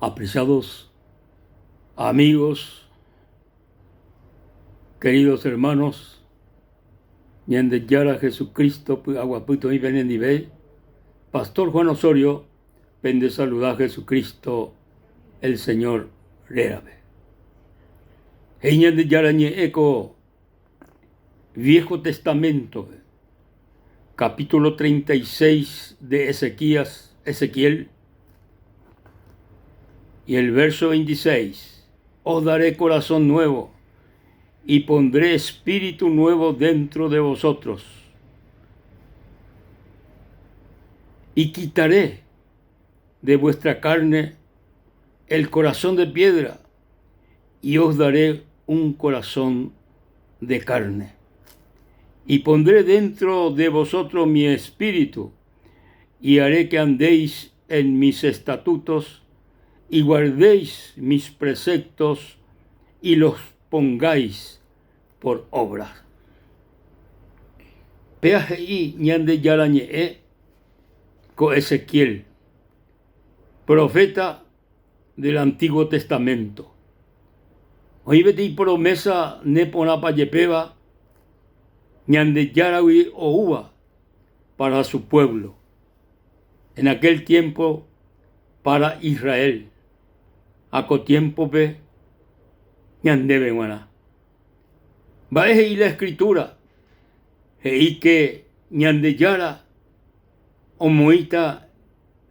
Apreciados amigos, queridos hermanos, Ñande Yara Jesucristo, Aguaputo y Benendive, Pastor Juan Osorio, pende saludar a Jesucristo, el Señor Rérabe. Ñande Yara Ñe Eco, Viejo Testamento, capítulo 36 de Ezequiel, y el verso 26, os daré corazón nuevo y pondré espíritu nuevo dentro de vosotros. Y quitaré de vuestra carne el corazón de piedra y os daré un corazón de carne. Y pondré dentro de vosotros mi espíritu y haré que andéis en mis estatutos y guardéis mis preceptos y los pongáis por obra. Peaje ñande yarañe con Ezequiel, profeta del Antiguo Testamento. Hoy vete y promesa neponapa yepeva ñande yarawi o uva para su pueblo. En aquel tiempo para Israel. Aco tiempo pe ñandebe guana. Vaeje y la escritura. Y que ñande yara o moita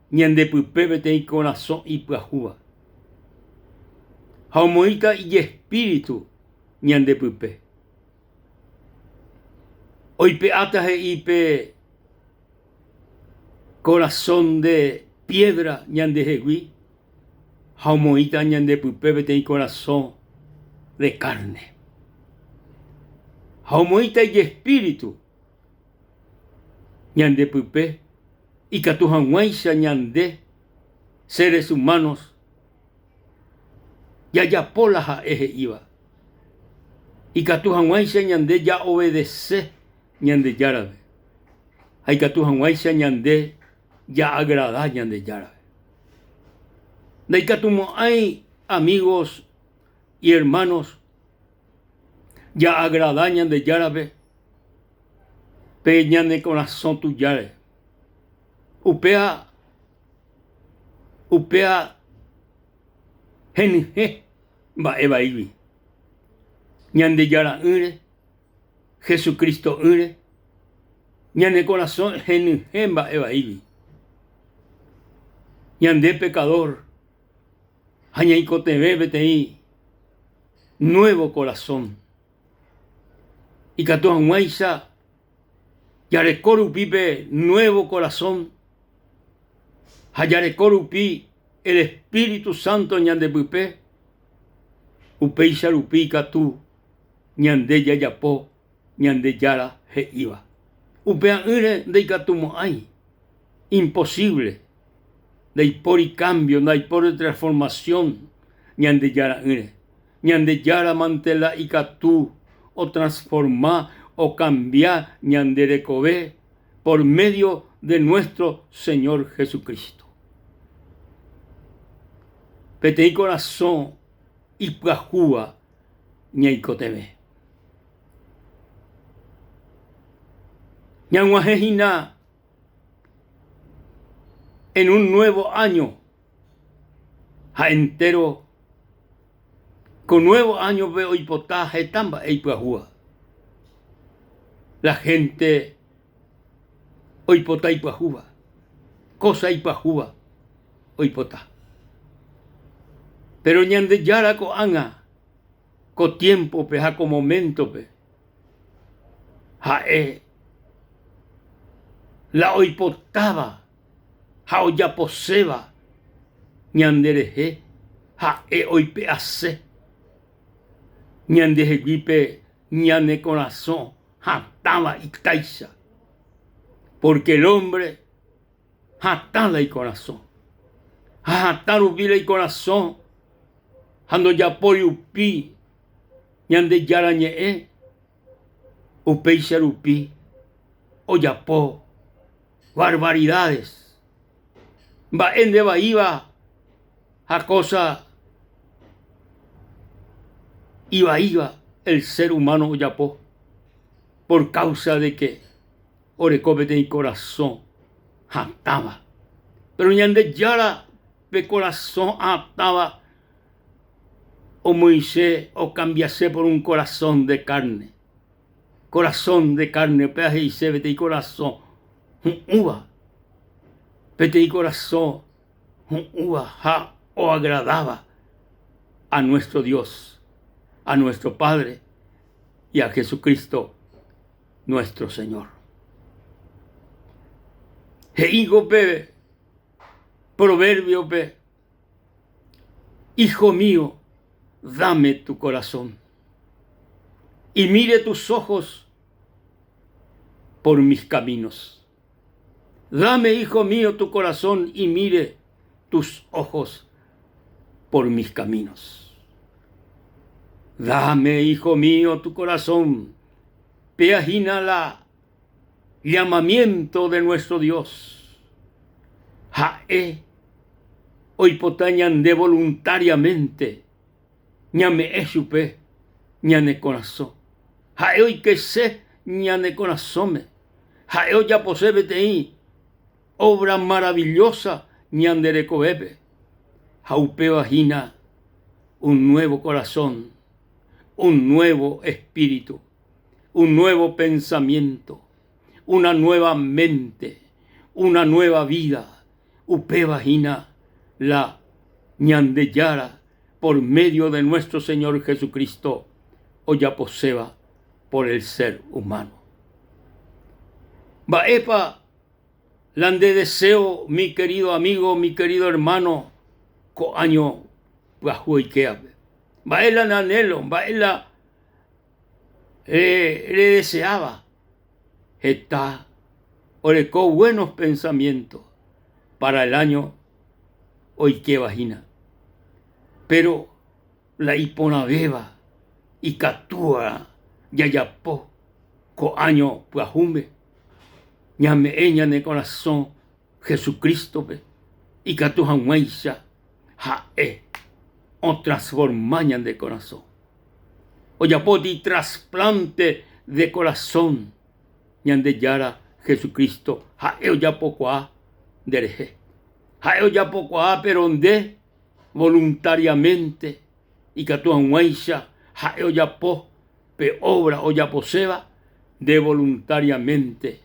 ñande pupebete y corazón y pajúa. Jaumoita y espíritu ñande pupe. Hoy pe ataje y pe corazón de piedra ñande jegui. Jaumoita ñande pupebete y corazón de carne. Jaumoita y espíritu ñande pupe y catujanguaisa ñande seres humanos ya polaja eje iba y catujanguaisa ñande ya obedece ñande yarabe hay catujanguaisa ñande ya agrada ñande yarabe de catumo hay amigos y hermanos ya agrada ñande yarabe peña de corazón tu yare. Upea genje va eva ibi. Ñande yara ure, Jesucristo ure, ñande corazón genje va eva ibi. Ñande pecador, hañaiko teve betei, nuevo corazón. Y catuan guaisa, Yarecorupi nuevo corazón. Hayarecorupi el Espíritu Santo ñande pupe. Upei sharupi catu ñande yayapo ñande yara je iba. Upea ure de catumo hay. Imposible. De por y cambio, de por transformación ñande yara ure. Ñande yara mantela y catu o transforma o cambiar ñanderecové por medio de nuestro Señor Jesucristo. Petei corazón y pajúa ñaicoteve. Ñanguajejina en un nuevo año, ja entero, con nuevo año veo hipotaje tamba e pajúa. La gente oipota y pajúa, cosa y pajúa, oipota. Pero ñande yara ko anga, ko tiempo pe, ja ko momento pe, ja la oipotaba, ja oya poseba, ñandereje, ja oipe hace, ñandeje guipe, ñande corazón. Jataba y taisa. Porque el hombre jatala y corazón. Jatarubila y corazón. Jando ya por upi. Ñande yarañe. Upei sharupi. Oyapo. Barbaridades. Va ende va iba. a cosa iba el ser humano oyapó, por causa de que orecópete y corazón ataba. Pero ñande yara de corazón ataba o Moisés o cambiase por un corazón de carne. Corazón de carne, peaje y se vete y corazón, un uva. Vete y corazón, un uva, ja, o agradaba a nuestro Dios, a nuestro Padre y a Jesucristo, nuestro Señor. Heigo pe, proverbio pe, hijo mío, dame tu corazón y mire tus ojos por mis caminos. Dame, hijo mío, tu corazón y mire tus ojos por mis caminos. Dame, hijo mío, tu corazón. Peajina la llamamiento de nuestro Dios. Jae, hoy potañan de voluntariamente. Ñame eshupe, ñane corazón. Jae hoy que sé, ñane corazón. Jae hoy ya posébete ahí. Obra maravillosa, ñandere coebe. Jaupe vagina, un nuevo corazón, un nuevo espíritu, un nuevo pensamiento, una nueva mente, una nueva vida. Upe vagina, la ñandeyara, por medio de nuestro Señor Jesucristo, o ya poseba por el ser humano. Baepa, lande deseo, mi querido amigo, mi querido hermano, coaño, guajuiquea. Baela nanelo, baela le deseaba. Está, orecó buenos pensamientos para el año hoy que vagina. Pero la hiponabeba y catúa yayapó, coaño, guajume. Ñame eñane corazón Jesucristo pe y catujan hueisa jae o transformañan de corazón o ya poti trasplante de corazón ñande yara Jesucristo jae o ya poco a dereje jae o ya poco a pero de voluntariamente y catujan hueisa jae o ya po pe obra o ya poseba de voluntariamente.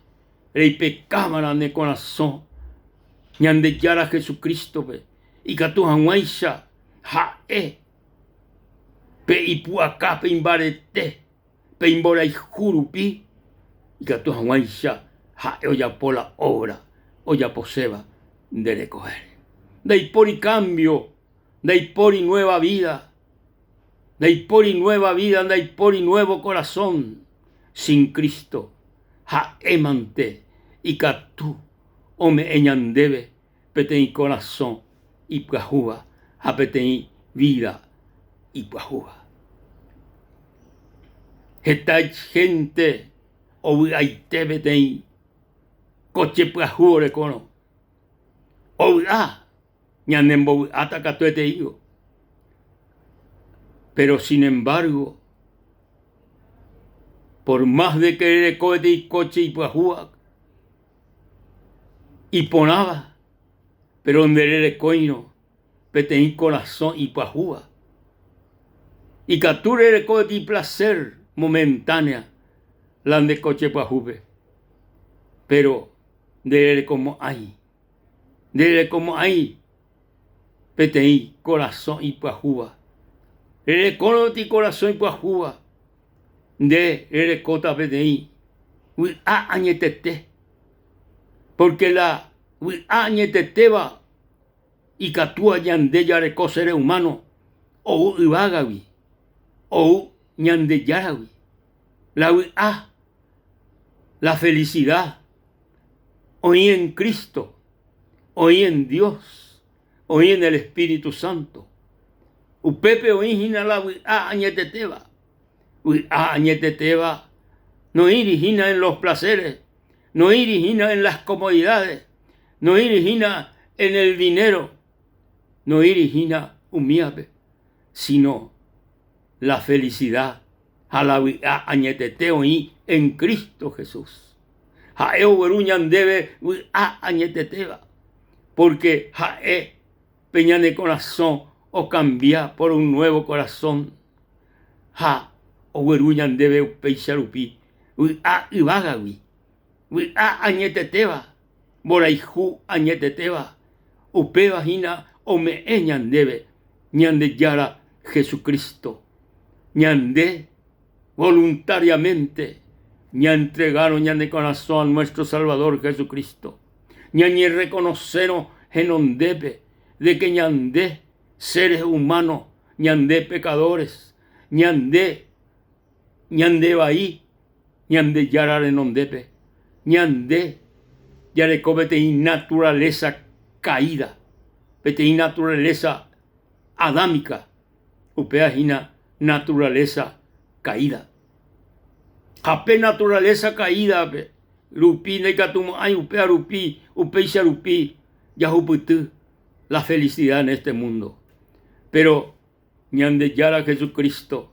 Reipe cámara de corazón, ñande yara Jesucristo pe, y catujan huaisha, jae, pe ipuacá pe imbarete, pe imbora y jurupi, y catujan huaisha, jae oya por la obra, oya poseba de recoger. De por y cambio, de por y nueva vida, de por y nueva vida, de por y nuevo corazón, sin Cristo, jae mante. Y catú, ome eñandebe, petei corazón y puajúa, a petei vida y puajúa. Esta gente, obuaite petei, coche puajúa recono. Obua, ñanembo atacatuete higo. Pero sin embargo, por más de que recoete y coche y puajúa, y ponaba, pero donde era coino, petén corazón y pajúa. Y capture de coche y placer momentánea, la de coche pajube. Pero de como hay, petén corazón y pajúa. De conoce corazón y pajúa. De cota petén, añetete. Porque la añeteteba y catúa ñandeya de seres humanos o ibagawi o ñandeyarawi. La felicidad hoy en Cristo, hoy en Dios, hoy en el Espíritu Santo. Upepe oígina la añeteteba. Añeteteba no irigina en los placeres. No irigina en las comodidades, no irigina en el dinero, no irigina umiabe, sino la felicidad a la añeteteo y en Cristo Jesús. Jaeo veruñan debe añeteteba, porque jae peña de corazón o cambia por un nuevo corazón. Ja o veruñan debe peixarupi, ibagawi, añeteteba, boraiju añeteteba, upeba hina o me eñan debe, ñande yara Jesucristo, ñande voluntariamente, ña entregaron ña de corazón a nuestro Salvador Jesucristo, ña ni reconoceron genondepe de que ñande seres humanos, ñande pecadores, ñande bahí, ñande yara renondepe, ñande yarecobete y naturaleza caída, pete y naturaleza adámica, upeajina naturaleza caída. Ape naturaleza caída, pe. Rupi negatum ay upea rupi, upeisha rupi, yahuputu, la felicidad en este mundo. Pero ñande yara Jesucristo,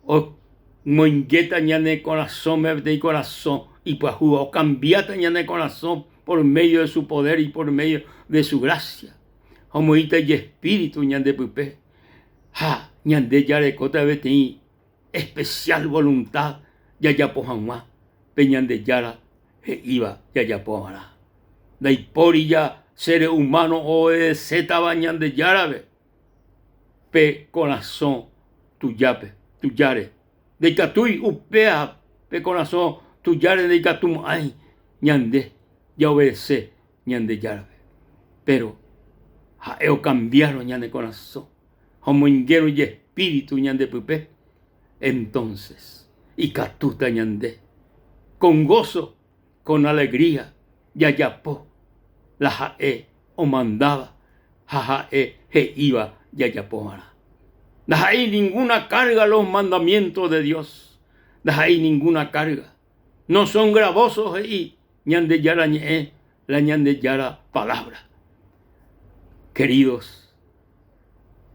o moingueta ñande corazón, me de corazón, y pues o cambiata ñande corazón por medio de su poder y por medio de su gracia. Homoita y espíritu ñande pupe. Ha, ñande yare cota betei especial voluntad ya pojanwa peñande yara he iba ya pohara. Dai pori ya seres humanos o de zeta bañande yarabe pe corazón tu yape tu yare de catui upea pe corazón tu yare de catum ay ñande ya obedece ñande yarabe. Pero jaeo cambiaron ñande corazón como inguero y espíritu ñande pupe. Entonces, y catuta ñande, con gozo, con alegría, yayapó, la jae o mandaba, jajae he iba yayapó ara. No hay ninguna carga los mandamientos de Dios, no hay ninguna carga, no son gravosos y ñande yara ñe, la ñande yara palabra. Queridos,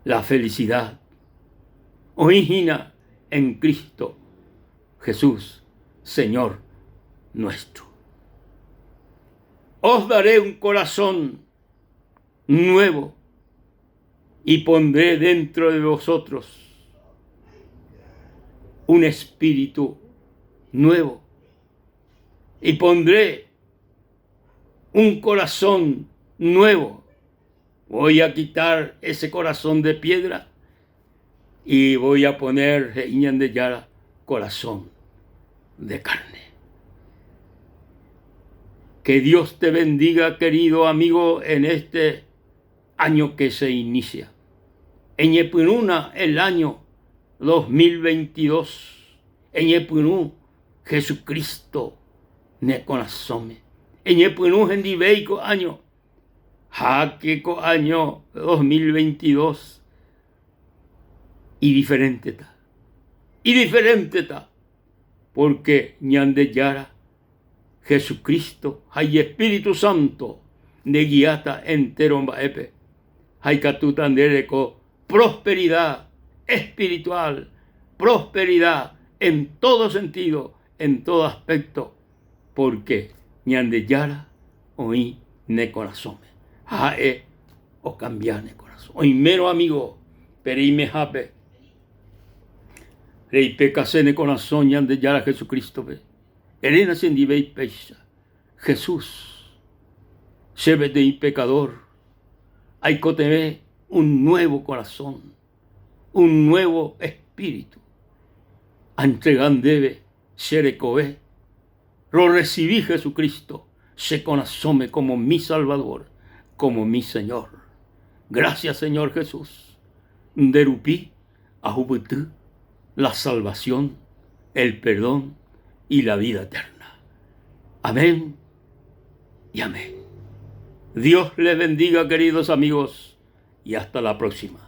la felicidad origina en Cristo Jesús, Señor nuestro. Os daré un corazón nuevo y pondré dentro de vosotros un espíritu nuevo y pondré un corazón nuevo. Voy a quitar ese corazón de piedra y voy a poner de yara corazón de carne. Que Dios te bendiga, querido amigo, en este año que se inicia. En Yepununa, el año 2022. En Yepunú, Jesucristo ne conasome. En Yepunú, en diveico año. Jaqueco año 2022. Y diferente está. Y diferente está. Porque ñande yara Jesucristo, hay Espíritu Santo, de guiata entero mbaepe. Hay catutandereco prosperidad espiritual, prosperidad en todo sentido, en todo aspecto. Porque ñande yara oí ne corazón. Jae o cambiar ne corazón. Oí mero amigo, perime jape. Rey pecase ne corazón ñande yara Jesucristo ve. Elena sendibei pecha. Jesús, sebe de pecador. Hay que tener un nuevo corazón, un nuevo espíritu. Entregan debe ser ecoe. Lo recibí Jesucristo, se conasome como mi Salvador, como mi Señor. Gracias, Señor Jesús. Derupí a juventud la salvación, el perdón y la vida eterna. Amén y amén. Dios les bendiga, queridos amigos, y hasta la próxima.